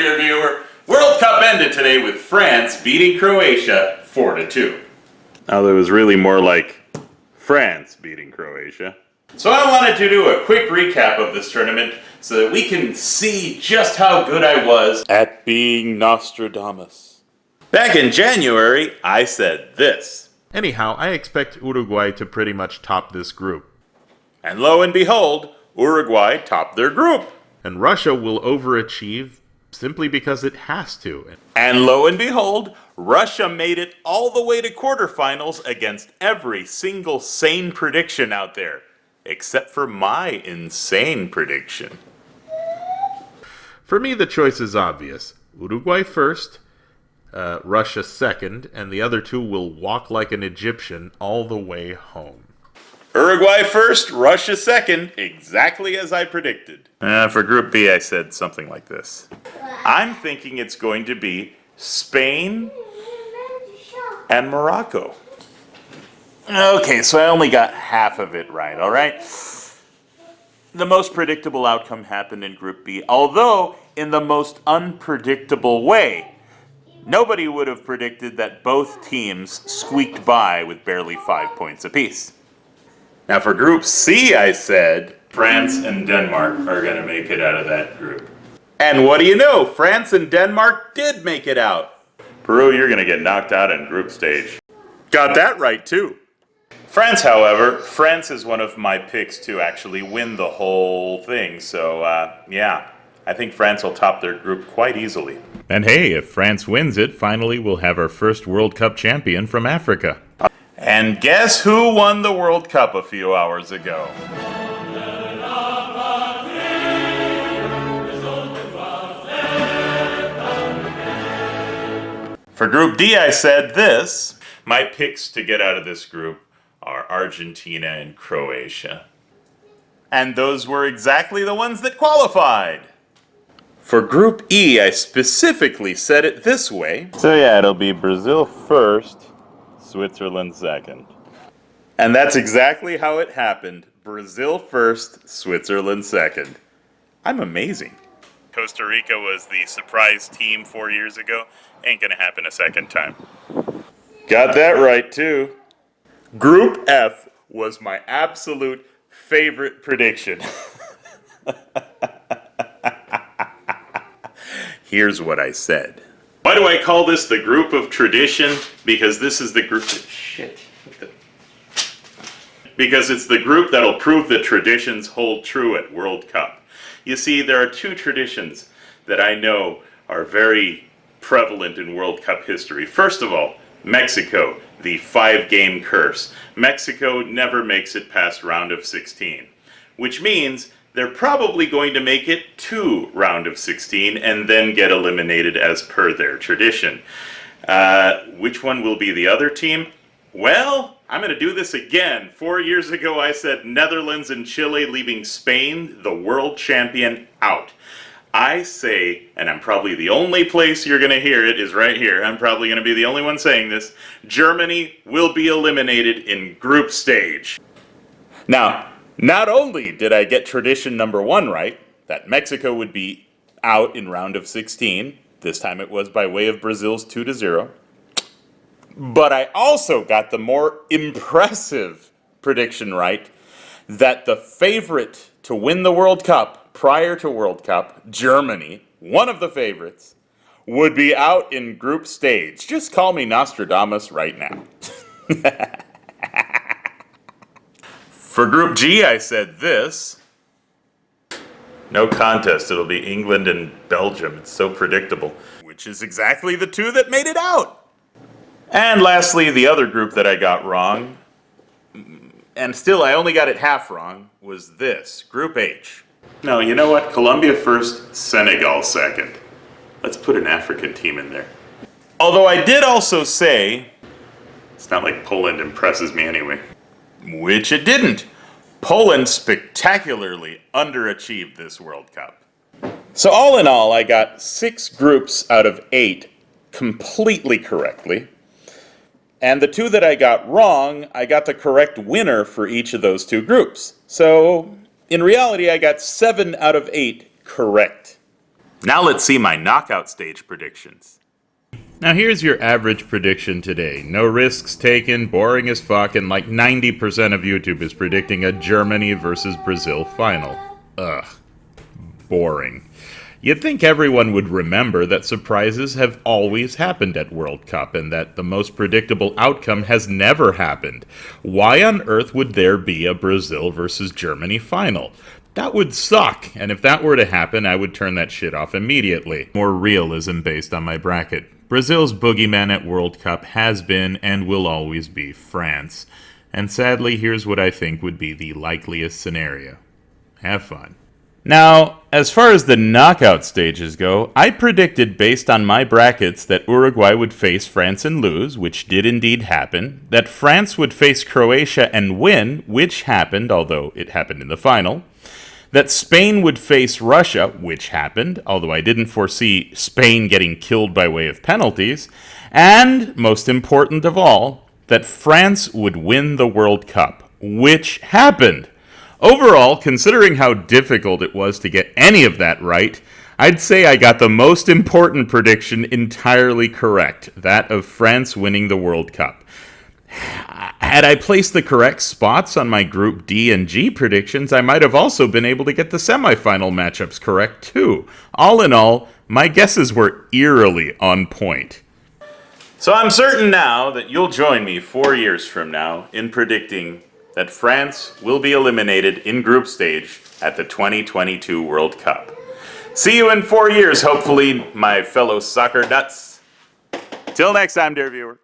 dear viewer, World Cup ended today with France beating Croatia 4-2. Now it was really more like France beating Croatia. So I wanted to do a quick recap of this tournament so that we can see just how good I was at being Nostradamus. Back in January, I said this. Anyhow, I expect Uruguay to pretty much top this group. And lo and behold, Uruguay topped their group. And Russia will overachieve simply because it has to. And lo and behold, Russia made it all the way to quarterfinals against every single sane prediction out there. Except for my insane prediction. For me, the choice is obvious. Uruguay first, Russia second, and the other two will walk like an Egyptian all the way home. Uruguay first, Russia second, exactly as I predicted. For Group B, I said something like this. I'm thinking it's going to be Spain and Morocco. Okay, so I only got half of it right, all right? The most predictable outcome happened in Group B, although in the most unpredictable way. Nobody would have predicted that both teams squeaked by with barely 5 points apiece. Now for Group C, I said France and Denmark are going to make it out of that group. And what do you know? France and Denmark did make it out. Peru, you're going to get knocked out in group stage. Got that right, too. France, however, France is one of my picks to actually win the whole thing. So, yeah, I think France will top their group quite easily. And hey, if France wins it, finally we'll have our first World Cup champion from Africa. And guess who won the World Cup a few hours ago? For Group D, I said this. My picks to get out of this group are Argentina and Croatia. And those were exactly the ones that qualified. For Group E, I specifically said it this way. So yeah, it'll be Brazil first, Switzerland second. And that's exactly how it happened. Brazil first, Switzerland second. I'm amazing. Costa Rica was the surprise team 4 years ago. Ain't gonna happen a second time. Got that right, too. Group F was my absolute favorite prediction. Here's what I said. Why do I call this the group of tradition? Because this is the group... Because it's the group that'll prove that traditions hold true at World Cup. You see, there are two traditions that I know are very prevalent in World Cup history. First of all, Mexico, the 5-game curse. Mexico never makes it past round of 16, which means they're probably going to make it to round of 16 and then get eliminated as per their tradition. Which one will be the other team? Well, I'm going to do this again. 4 years ago, I said Netherlands and Chile leaving Spain, the world champion, out. I say, and I'm probably the only place you're going to hear it is right here. I'm probably going to be the only one saying this. Germany will be eliminated in group stage. Now, not only did I get tradition number 1 right, that Mexico would be out in round of 16. This time it was by way of Brazil's 2-0. But I also got the more impressive prediction right that the favorite to win the World Cup prior to World Cup, Germany, one of the favorites, would be out in group stage. Just call me Nostradamus right now. For Group G, I said this. No contest, it'll be England and Belgium. It's so predictable. Which is exactly the two that made it out. And lastly, the other group that I got wrong, and still I only got it half wrong, was this, Group H. No, you know what? Colombia first, Senegal second. Let's put an African team in there. Although I did also say, it's not like Poland impresses me anyway. Which it didn't. Poland spectacularly underachieved this World Cup. So all in all, I got 6 groups out of 8 completely correctly. And the 2 that I got wrong, I got the correct winner for each of those 2 groups. So in reality, I got 7 out of 8 correct. Now let's see my knockout stage predictions. Now here's your average prediction today. No risks taken, boring as fuck, and like 90% of YouTube is predicting a Germany versus Brazil final. Ugh. Boring. You'd think everyone would remember that surprises have always happened at World Cup and that the most predictable outcome has never happened. Why on earth would there be a Brazil versus Germany final? That would suck, and if that were to happen, I would turn that shit off immediately. More realism based on my bracket. Brazil's boogeyman at World Cup has been and will always be France. And sadly, here's what I think would be the likeliest scenario. Have fun. Now, as far as the knockout stages go, I predicted based on my brackets that Uruguay would face France and lose, which did indeed happen, that France would face Croatia and win, which happened, although it happened in the final, that Spain would face Russia, which happened, although I didn't foresee Spain getting killed by way of penalties, and, most important of all, that France would win the World Cup, which happened. Overall, considering how difficult it was to get any of that right, I'd say I got the most important prediction entirely correct, that of France winning the World Cup. Had I placed the correct spots on my Group D and G predictions, I might have also been able to get the semifinal matchups correct too. All in all, my guesses were eerily on point. So I'm certain now that you'll join me 4 years from now in predicting that France will be eliminated in group stage at the 2022 World Cup. See you in 4 years, hopefully, my fellow soccer nuts. Till next time, dear viewer.